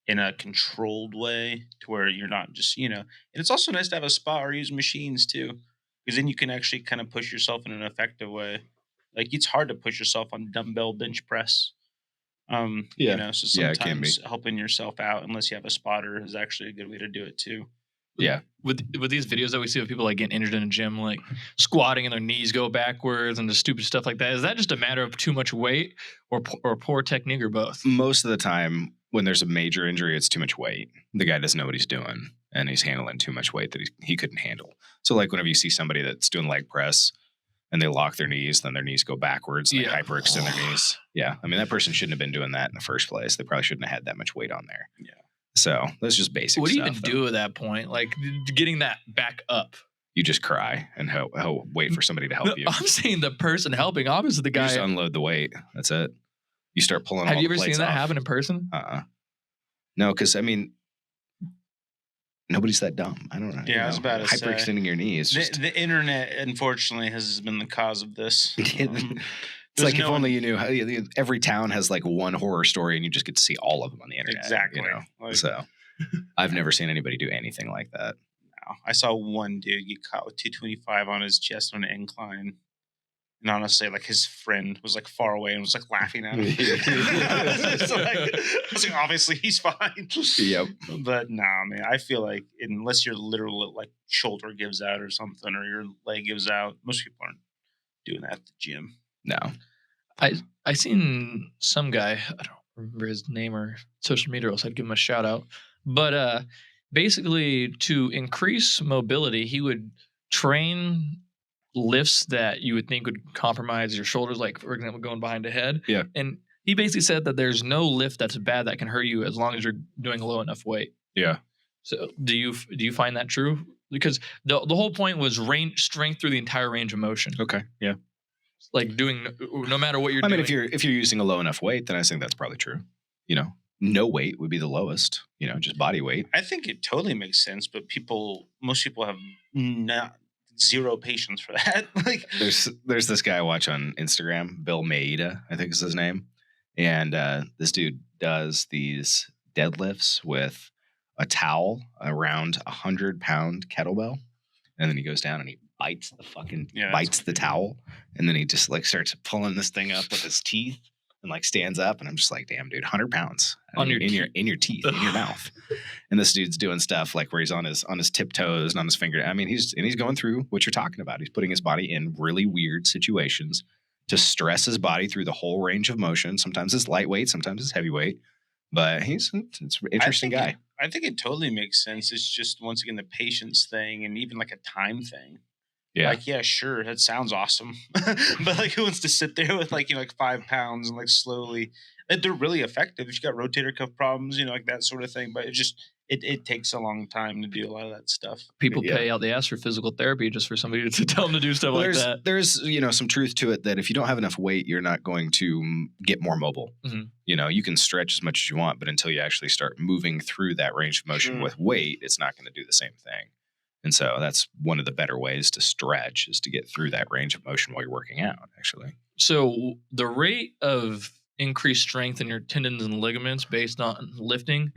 in a controlled way to where you're not just, and it's also nice to have a spot or use machines too, because then you can actually kind of push yourself in an effective way. Like it's hard to push yourself on dumbbell bench press. So sometimes helping yourself out, unless you have a spotter, is actually a good way to do it too. Yeah. With these videos that we see of people like getting injured in a gym, like squatting and their knees go backwards and the stupid stuff like that, is that just a matter of too much weight or poor technique or both? Most of the time, when there's a major injury, it's too much weight. The guy doesn't know what he's doing, and he's handling too much weight that he couldn't handle. So like whenever you see somebody that's doing leg press and they lock their knees, then their knees go backwards and they hyperextend their knees. Yeah. I mean, that person shouldn't have been doing that in the first place. They probably shouldn't have had that much weight on there. Yeah. So that's just basic What do you stuff, even though. do at that point? Like getting that back up. You just cry and wait for somebody to help you. I'm saying the person helping, obviously the You guy. just unload the weight. That's it. You start pulling Have all you the ever seen plates that off. happen in person? No, because I mean, nobody's that dumb. I don't know. Yeah, I was about to say. Hyperextending your knees. The internet, unfortunately, has been the cause of this. It's like if only you knew how every town has like one horror story and you just get to see all of them on the internet. Exactly. You know? Like, So I've never seen anybody do anything like that. no. I saw one dude get caught with 225 on his chest on an incline. And honestly, like his friend was like far away and was like laughing at him. I was like, obviously he's fine. Yep. But nah, man, I feel like unless your literal like shoulder gives out or something, or your leg gives out, most people aren't doing that at the gym. No. I seen some guy, I don't remember his name or social media, else I'd give him a shout out. But basically to increase mobility, he would train lifts that you would think would compromise your shoulders, like for example, going behind the head. Yeah. And he basically said that there's no lift that's bad that can hurt you as long as you're doing a low enough weight. Yeah. So do you find that true? Because the whole point was strength through the entire range of motion. Okay. Yeah. Like doing no matter what you're I doing. mean, if you're using a low enough weight, then I think that's probably true. You know, no weight would be the lowest. You know, just body weight. I think it totally makes sense, but most people have zero patience for that. Like, There's this guy I watch on Instagram, Bill Maeda, I think is his name, and this dude does these deadlifts with a towel around 100-pound kettlebell, and then he goes down and he bites the towel, and then he just like starts pulling this thing up with his teeth and like stands up, and I'm just like, damn, dude, 100 pounds in your teeth, in your mouth. And this dude's doing stuff like where he's on his tiptoes and on his finger. I mean, he's going through what you're talking about. He's putting his body in really weird situations to stress his body through the whole range of motion. Sometimes it's lightweight, sometimes it's heavyweight, but it's an interesting guy. I think it totally makes sense. It's just, once again, the patience thing and even like a time thing. Yeah. Like, yeah, sure, that sounds awesome. But like, who wants to sit there with like, like 5 pounds and like slowly, they're really effective if you got rotator cuff problems, like that sort of thing. But it takes a long time to do a lot of that stuff. People pay out the ass for physical therapy just for somebody to tell them to do stuff like that. There's some truth to it that if you don't have enough weight, you're not going to get more mobile. Mm-hmm. You can stretch as much as you want, but until you actually start moving through that range of motion with weight, it's not going to do the same thing. And so that's one of the better ways to stretch, is to get through that range of motion while you're working out, actually. So the rate of increased strength in your tendons and ligaments based on lifting,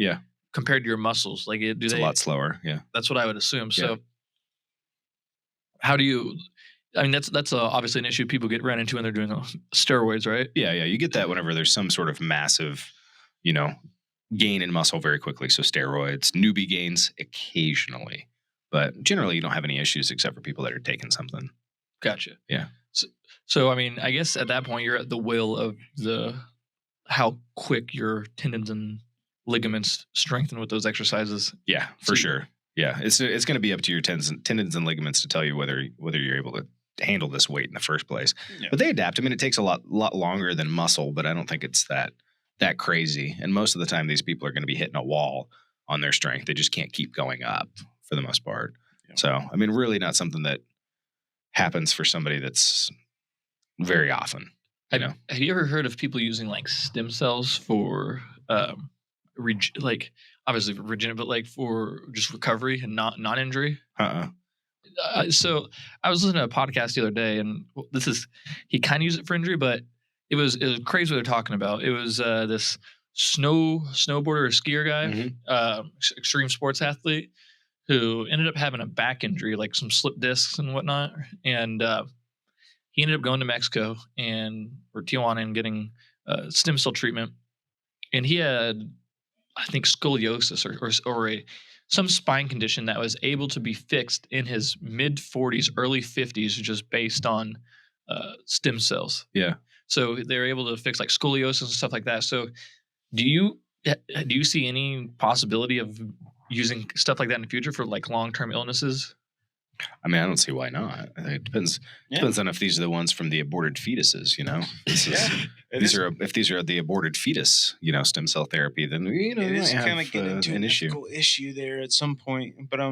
compared to your muscles, like it's a lot slower. Yeah, that's what I would assume. So how do you? I mean, that's obviously an issue people run into when they're doing steroids, right? Yeah. You get that whenever there's some sort of massive, gain in muscle very quickly. So steroids, newbie gains occasionally. But generally, you don't have any issues except for people that are taking something. Gotcha. Yeah. So I mean, I guess at that point, you're at the will of how quick your tendons and ligaments strengthen with those exercises. Yeah, for sure. Yeah, it's going to be up to your tendons and ligaments to tell you whether you're able to handle this weight in the first place. Yeah. But they adapt. I mean, it takes a lot longer than muscle, but I don't think it's that crazy. And most of the time, these people are going to be hitting a wall on their strength. They just can't keep going up for the most part. Yeah. So, I mean, really not something that happens for somebody that's very often. Have you ever heard of people using like stem cells for obviously for regeneration, but like for just recovery and non-injury? So I was listening to a podcast the other day, and he kind of used it for injury, but it was crazy what they're talking about. It was this snowboarder or skier guy, extreme sports athlete, who ended up having a back injury, like some slip discs and whatnot. And he ended up going to Mexico or Tijuana and getting stem cell treatment. And he had, I think, scoliosis or some spine condition that was able to be fixed in his mid-40s, early 50s, just based on stem cells. Yeah. So they were able to fix like scoliosis and stuff like that. So do you Do you see any possibility of using stuff like that in the future for like long-term illnesses? I mean, I don't see why not. It depends on if these are the ones from the aborted fetuses. If these are the aborted fetus, stem cell therapy, then it is kind of getting into an ethical issue there at some point. But I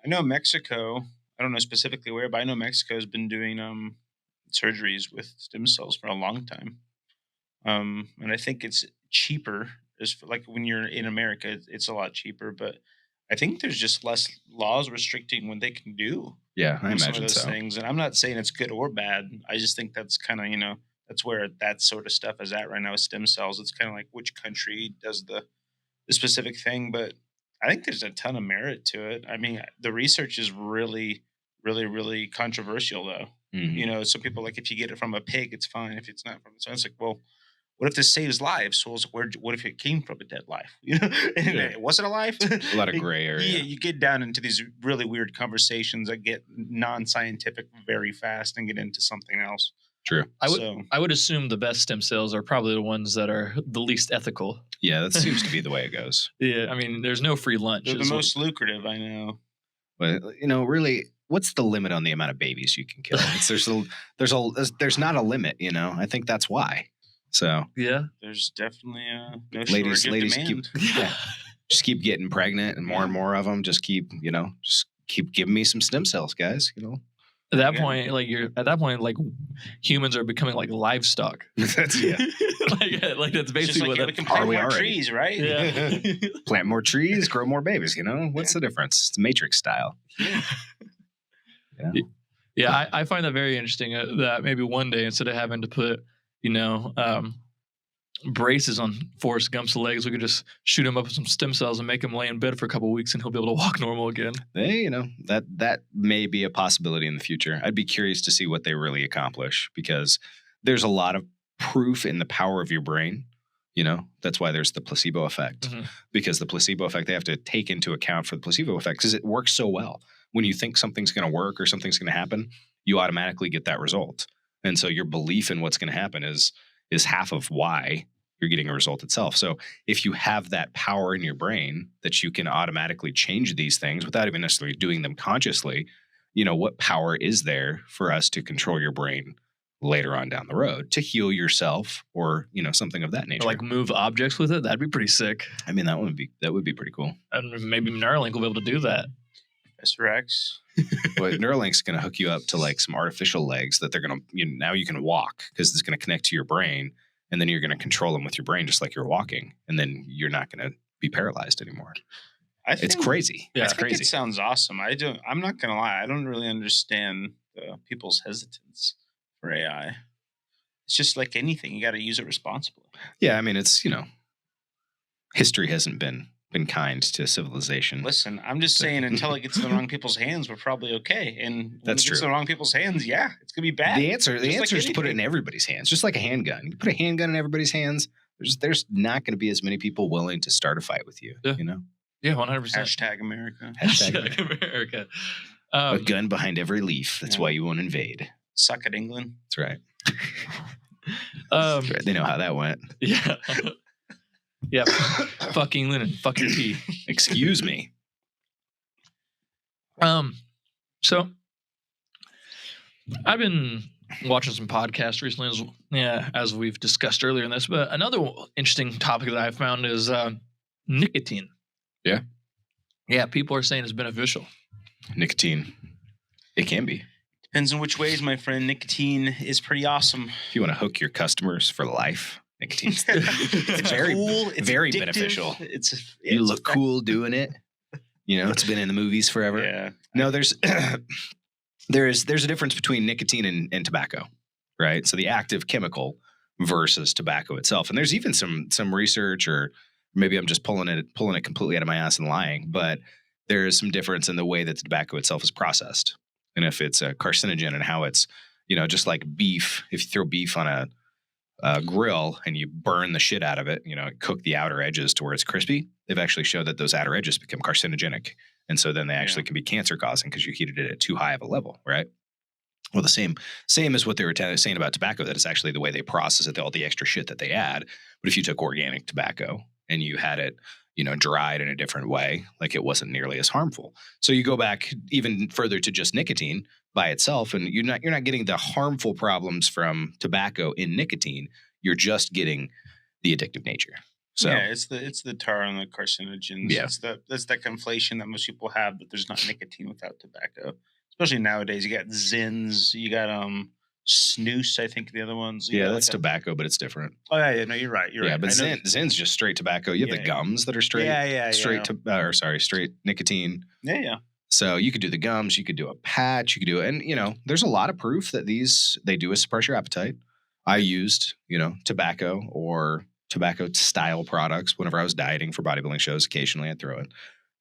know Mexico. I don't know specifically where, but I know Mexico has been doing surgeries with stem cells for a long time. And I think it's cheaper. Like when you're in America, it's a lot cheaper, but I think there's just less laws restricting what they can do. Yeah, I on some of imagine those so. things. And I'm not saying it's good or bad. I just think that's kind of, that's where that sort of stuff is at right now with stem cells. It's kind of like which country does the specific thing, but I think there's a ton of merit to it. I mean, the research is really, really, really controversial though. Mhm. Some people like if you get it from a pig, it's fine. If it's not from, so it's like, well, what if this saves lives? So what if it came from a dead life? And it wasn't alive. A lot of gray area. Yeah, you get down into these really weird conversations that get non-scientific very fast and get into something else. True. I would assume the best stem cells are probably the ones that are the least ethical. Yeah, that seems to be the way it goes. Yeah, I mean, there's no free lunch. They're the most lucrative, I know. But really, what's the limit on the amount of babies you can kill? There's not a limit. I think that's why. So yeah, there's definitely no ladies, shortage of demand. Just keep getting pregnant and more of them. Just keep giving me some stem cells, guys. At that point, like humans are becoming like livestock. That's like that's basically what we can plant more trees, right? Yeah. Plant more trees, grow more babies. What's the difference? It's Matrix style. Yeah, I find that very interesting. That maybe one day instead of having to put braces on Forrest Gump's legs, we could just shoot him up with some stem cells and make him lay in bed for a couple of weeks, and he'll be able to walk normal again. Hey, that may be a possibility in the future. I'd be curious to see what they really accomplish, because there's a lot of proof in the power of your brain. That's why there's the placebo effect, because the placebo effect, they have to take into account for the placebo effect because it works so well. When you think something's going to work or something's going to happen, you automatically get that result. And so your belief in what's going to happen is half of why you're getting a result itself. So if you have that power in your brain that you can automatically change these things without even necessarily doing them consciously, what power is there for us to control your brain later on down the road to heal yourself or, something of that nature? Or like move objects with it. That'd be pretty sick. I mean, that would be pretty cool. And maybe Neuralink will be able to do that. SRX. But Neuralink's going to hook you up to like some artificial legs that they're going to, now you can walk because it's going to connect to your brain, and then you're going to control them with your brain just like you're walking, and then you're not going to be paralyzed anymore. It's crazy. Yeah, it's crazy. It sounds awesome. I'm not going to lie. I don't really understand people's hesitance for AI. It's just like anything. You got to use it responsibly. Yeah. I mean, it's, history hasn't been kind to civilization. Listen, I'm just saying until it gets in the wrong people's hands, we're probably okay. And when it gets in the wrong people's hands, yeah, it's going to be bad. The answer is to put it in everybody's hands, just like a handgun. You put a handgun in everybody's hands, there's not going to be as many people willing to start a fight with you, Yeah, 100%. Hashtag America. Hashtag America. A gun behind every leaf. That's why you won't invade. Suck at England. That's right. That's right. They know how that went. Yeah. Yeah. Fuck England and fuck your tea. Excuse me. So I've been watching some podcasts recently, as we've discussed earlier in this. But another interesting topic that I found is nicotine. Yeah. Yeah, people are saying it's beneficial. Nicotine. It can be. Depends on which ways, my friend. Nicotine is pretty awesome. If you want to hook your customers for life, nicotine's it's very cool. It's very addictive. beneficial. You look cool doing it. It's been in the movies forever. Yeah. No, there's there's a difference between nicotine and tobacco, right? So the active chemical versus tobacco itself. And there's even some research, or maybe I'm just pulling it completely out of my ass and lying, but there is some difference in the way that the tobacco itself is processed. And if it's a carcinogen and how it's, just like beef, if you throw beef on a grill and you burn the shit out of it, cook the outer edges to where it's crispy, they've actually showed that those outer edges become carcinogenic. And so then they actually can be cancer causing because you heated it at too high of a level, right? Well, the same as what they were saying about tobacco, that it's actually the way they process it, all the extra shit that they add. But if you took organic tobacco and you had it, dried in a different way, like it wasn't nearly as harmful. So you go back even further to just nicotine by itself, and you're not getting the harmful problems from tobacco in nicotine. You're just getting the addictive nature. So yeah, it's the tar and the carcinogens. Yeah. That's that conflation that most people have, that there's not nicotine without tobacco. Especially nowadays, you got Zins, you got snus. I think the other ones. You yeah, got that's like tobacco, but it's different. Oh yeah, no, you're right. You're Yeah, right. but I know- Zin's just straight tobacco. You have Yeah, the gums that are straight, yeah. straight nicotine. Yeah. So you could do the gums, you could do a patch, you could do it. And, there's a lot of proof that they do suppress your appetite. I used, tobacco or tobacco style products whenever I was dieting for bodybuilding shows. Occasionally I'd throw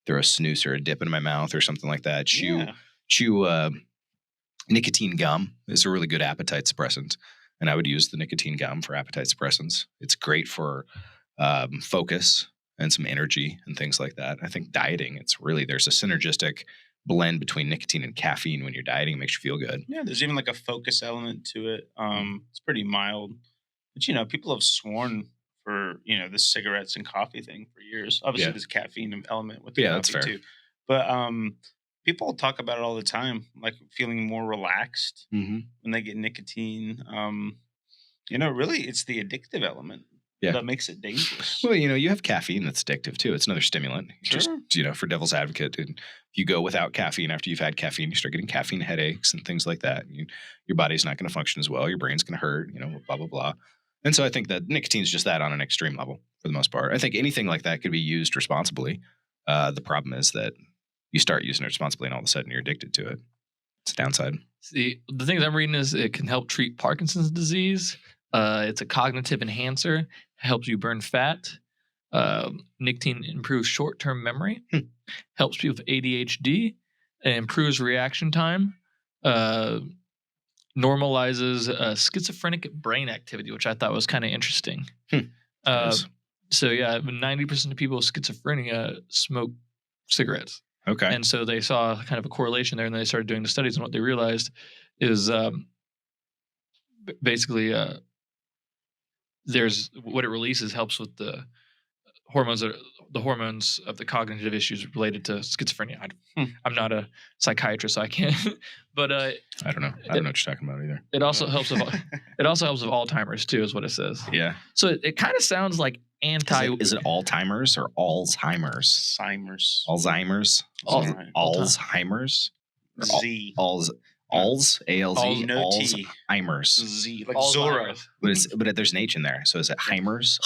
a snooze or a dip in my mouth or something like that. Chew nicotine gum is a really good appetite suppressant. And I would use the nicotine gum for appetite suppressants. It's great for focus and some energy and things like that. I think dieting, there's a synergistic blend between nicotine and caffeine when you're dieting. It makes you feel good. Yeah, there's even like a focus element to it. It's pretty mild. But people have sworn for, the cigarettes and coffee thing for years. Obviously there's a caffeine element with the coffee that's fair. too. But people talk about it all the time, like feeling more relaxed when they get nicotine. Really it's the addictive element that makes it dangerous. Well, you have caffeine that's addictive too. It's another stimulant. Sure. Just, for devil's advocate, and if you go without caffeine after you've had caffeine, you start getting caffeine headaches and things like that. Your body's not going to function as well. Your brain's going to hurt, blah, blah, blah. And so I think that nicotine is just that on an extreme level for the most part. I think anything like that could be used responsibly. The problem is that you start using it responsibly and all of a sudden you're addicted to it. It's a downside. See, the things I'm reading is it can help treat Parkinson's disease. It's a cognitive enhancer, helps you burn fat. Nicotine improves short-term memory, helps people with ADHD, improves reaction time, normalizes schizophrenic brain activity, which I thought was kind of interesting. So yeah, 90% of people with schizophrenia smoke cigarettes. Okay. And so they saw kind of a correlation there, and they started doing the studies, and what they realized is basically there's what it releases helps with the hormones of the cognitive issues related to schizophrenia. I'm not a psychiatrist, so I can't. But I don't know. I don't know what you're talking about either. It also helps with Alzheimer's too, is what it says. Yeah. So it kind of sounds like anti. Is it Alzheimer's or Alzheimer's? Alzheimer's. Alzheimer's. Z. Alz, A-L-Z, No T. Alzheimer's. Z, like Zorro. But there's an H in there. So is it Heimers?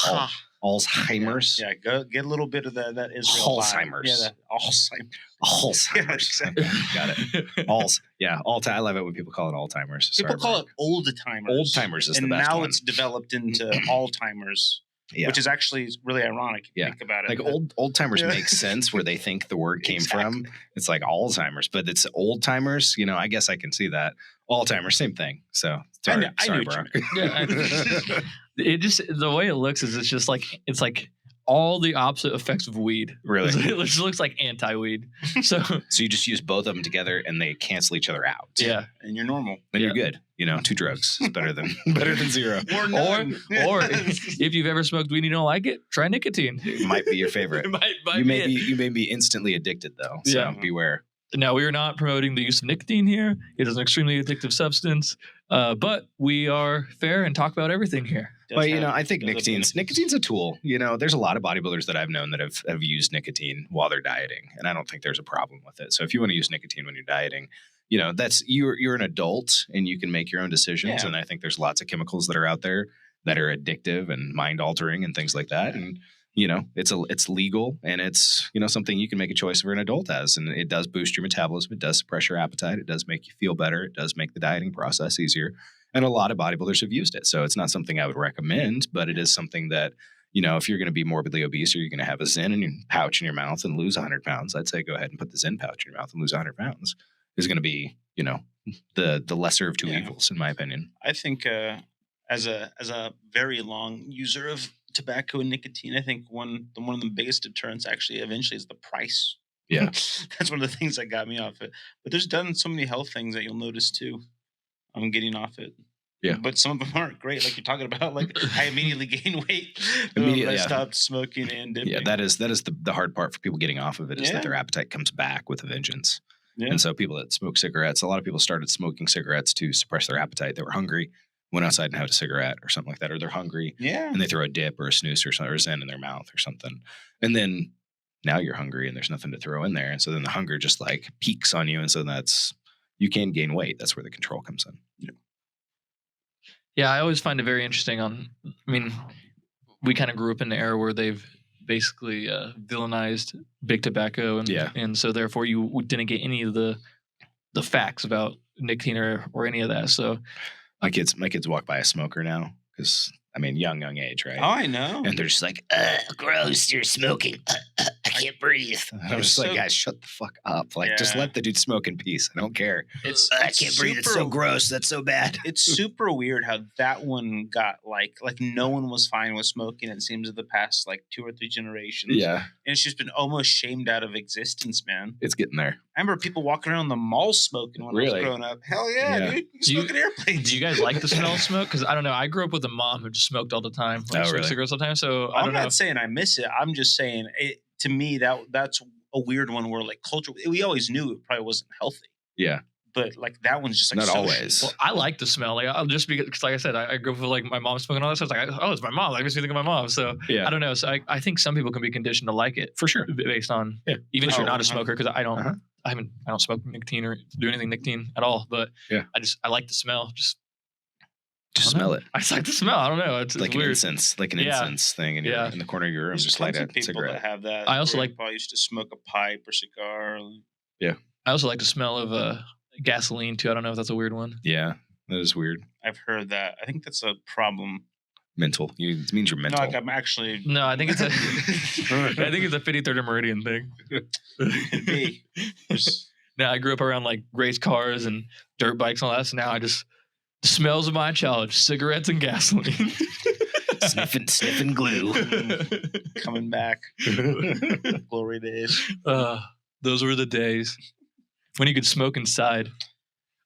Alzheimer's? Yeah, go get a little bit of that Israel Alzheimer's. vibe. Yeah, Alzheimer's. Yeah, Okay, got it. I love it when people call it Alzheimer's. People call it old timers. Old timers is the best now one. it's developed into Alzheimer's. Yeah. Which is actually really ironic if you think about it. Like old timers make sense where they think the word came from. It's like Alzheimer's, but it's old timers. I guess I can see that. Alzheimer's, same thing. So sorry, bro. It just, the way it looks is it's like all the opposite effects of weed. Really? It just looks like anti-weed. So you just use both of them together and they cancel each other out. Yeah. And you're normal. Then you're good. 2 drugs is better than zero. Or none. Or if you've ever smoked weed and you don't like it, try nicotine. It might be your favorite. You may be instantly addicted though. So beware. Now, we are not promoting the use of nicotine here. It is an extremely addictive substance, but we are fair and talk about everything here. But I think nicotine's a tool. There's a lot of bodybuilders that I've known that have used nicotine while they're dieting, and I don't think there's a problem with it. So if you want to use nicotine when you're dieting, that's you're an adult and you can make your own decisions. Yeah. And I think there's lots of chemicals that are out there that are addictive and mind altering and things like that. And it's legal and it's something you can make a choice for an adult as, and it does boost your metabolism. It does suppress your appetite. It does make you feel better. It does make the dieting process easier. And a lot of bodybuilders have used it. So it's not something I would recommend, but it is something that, if you're going to be morbidly obese or you're going to have a Zyn in your pouch in your mouth and lose 100 pounds, I'd say go ahead and put the Zyn pouch in your mouth and lose 100 pounds is going to be, the lesser of two evils, in my opinion. I think as a very long user of tobacco and nicotine, I think one of the biggest deterrents actually eventually is the price. Yeah. That's one of the things that got me off it. But there's done so many health things that you'll notice too. I'm getting off it. Yeah. But some of them aren't great, like you're talking about. Like I immediately gained weight. Immediately, I yeah. stopped smoking and dipping. Yeah, that is the hard part for people getting off of it is that their appetite comes back with a vengeance. Yeah. And so people that smoke cigarettes, a lot of people started smoking cigarettes to suppress their appetite. They were hungry, went outside and had a cigarette or something like that, or they're hungry and they throw a dip or a snooze or something, or Zen in their mouth or something. And then now you're hungry and there's nothing to throw in there. And so then the hunger just like peaks on you. And so you can gain weight. That's where the control comes in. Yeah, I always find it very interesting we kind of grew up in the era where they've basically villainized big tobacco, and so therefore you didn't get any of the facts about nicotine or any of that. So my kids walk by a smoker now because young age, right? Oh, I know. And they're just like, gross, you're smoking. I can't breathe. I'm just like, guys, shut the fuck up. Like, just let the dude smoke in peace. I don't care. I can't breathe. It's so gross. That's so bad. It's super weird how that one got like no one was fine with smoking. It seems of the past like 2 or 3 generations. Yeah. And it's just been almost shamed out of existence, man. It's getting there. I remember people walking around the mall smoking when I was growing up. Hell yeah, dude. You smoking airplanes. Do you guys like the smell of smoke? Because I don't know. I grew up with a mom who just smoked all the time. Cigarettes all the time. So I don't know. I'm not saying I miss it. I'm just saying to me that's a weird one where like culture. We always knew it probably wasn't healthy. Yeah. But like that one's just like not always. Well, I like the smell. Like I'll just because like I said, I grew up with like my mom smoking all that stuff. It's like, oh, it's my mom. Like, makes me think of my mom. So I don't know. So I think some people can be conditioned to like it for sure, based on even if you're not a smoker. Because I don't smoke nicotine or do anything nicotine at all. But I like the smell. Just smell it. I just like the smell. I don't know. It's like weird. Incense, like an incense thing in the corner of your room. There's just light a people cigarette. that have that. I also I used to smoke a pipe or cigar. Yeah. I also like the smell of gasoline too. I don't know if that's a weird one. Yeah, that is weird. I've heard that. I think that's a problem. Mental. It means you're mental. No, like I'm actually. No, I think it's a 53rd Meridian thing. Could be. Now I grew up around like race cars and dirt bikes and all that. So now the smells of my childhood: cigarettes and gasoline. sniffing glue. Coming back. Glory days. Those were the days when you could smoke inside.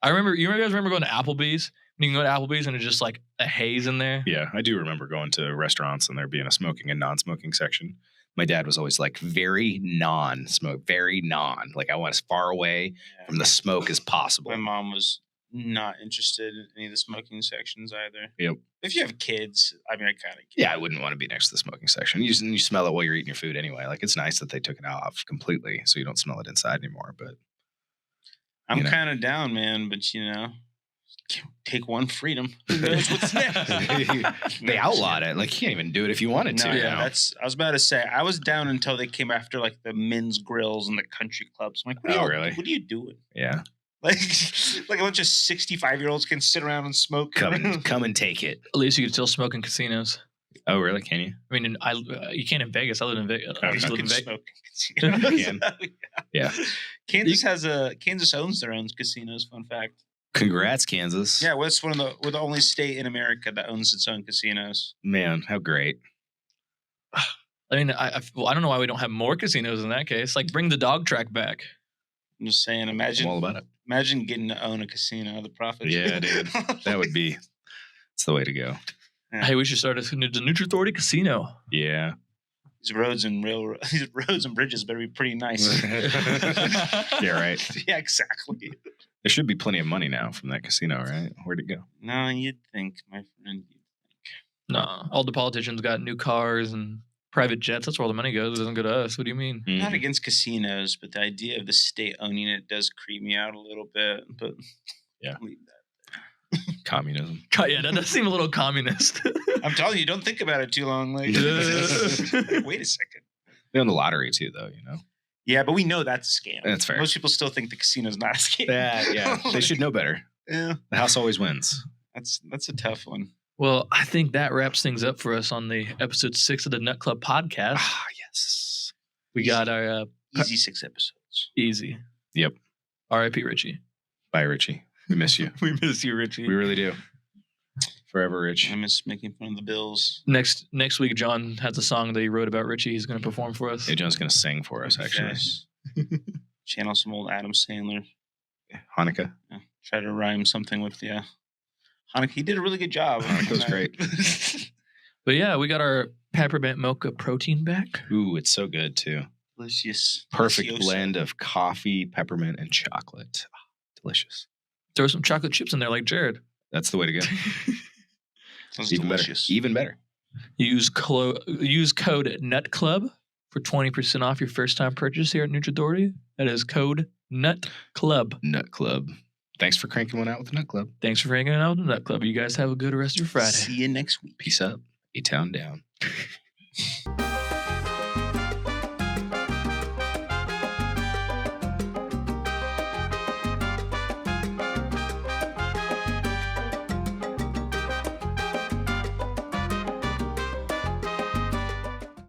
You guys remember going to Applebee's? When you can go to Applebee's and it's just like a haze in there? Yeah, I do remember going to restaurants and there being a smoking and non-smoking section. My dad was always like very non-smoke, very non. Like I want as far away from the smoke as possible. My mom was not interested in any of the smoking sections either. Yep. If you have kids, I kind of. Yeah, I wouldn't want to be next to the smoking section. You smell it while you're eating your food anyway. Like it's nice that they took it off completely so you don't smell it inside anymore. But I'm kind of down, man. But take one freedom. Who knows what's next? They outlawed it. Like you can't even do it if you wanted to. Yeah, I was about to say I was down until they came after like the men's grills and the country clubs. I'm like, really? What are you doing? Yeah. Like a bunch of 65-year-olds can sit around and smoke. Come and take it. At least you can still smoke in casinos. Oh, really? Can you? I mean, you can't in Vegas. I live in Vegas. I used to live in Vegas. Yeah. Kansas owns their own casinos. Fun fact. Congrats, Kansas. Yeah, we're the only state in America that owns its own casinos. Man, how great. I mean, I don't know why we don't have more casinos in that case. Like, bring the dog track back. I'm just saying, imagine. I'm all about it. Imagine getting to own a casino, the profits. Yeah, dude. It's the way to go. Yeah. Hey, we should start the Neutral Authority Casino. Yeah. These roads and bridges better be pretty nice. Yeah, right. Yeah, exactly. There should be plenty of money now from that casino, right? Where'd it go? No, you'd think, my friend. No, all the politicians got new cars and private jets. That's where all the money goes. It doesn't go to us. What do you mean? Mm-hmm. Not against casinos, but the idea of the state owning it does creep me out a little bit. But yeah, leave that. Communism. Yeah, that does seem a little communist. I'm telling you, don't think about it too long. Like, wait a second. They own the lottery too, though. Yeah, but we know that's a scam. That's fair. Most people still think the casino's not a scam. Yeah, they should know better. Yeah, the house always wins. That's a tough one. Well, I think that wraps things up for us on the episode 6 of the Nut Club podcast. Ah, yes. We got our easy 6 episodes. Easy. Yep. R.I.P. Richie. Bye, Richie. We miss you. We miss you, Richie. We really do. Forever, Rich. I miss making fun of the Bills. Next week, John has a song that he wrote about Richie. He's going to perform for us. Yeah, John's going to sing for us, actually. Yes. Channel some old Adam Sandler. Hanukkah. Yeah. Try to rhyme something with Hanukkah, he did a really good job. Hanukkah was great. But yeah, we got our peppermint mocha protein back. Ooh, it's so good too. Delicious. Perfect Delicioso. blend of coffee, peppermint, and chocolate. Ah, delicious. Throw some chocolate chips in there like Jared. That's the way to go. Sounds Even delicious. better. Even better. Use code NUTCLUB for 20% off your first time purchase here at Nutra Authority. That is code NUTCLUB. Nut Club. Thanks for cranking one out with the Nut Club. Thanks for hanging out with the Nut Club. You guys have a good rest of your Friday. See you next week. Peace up. A-Town down.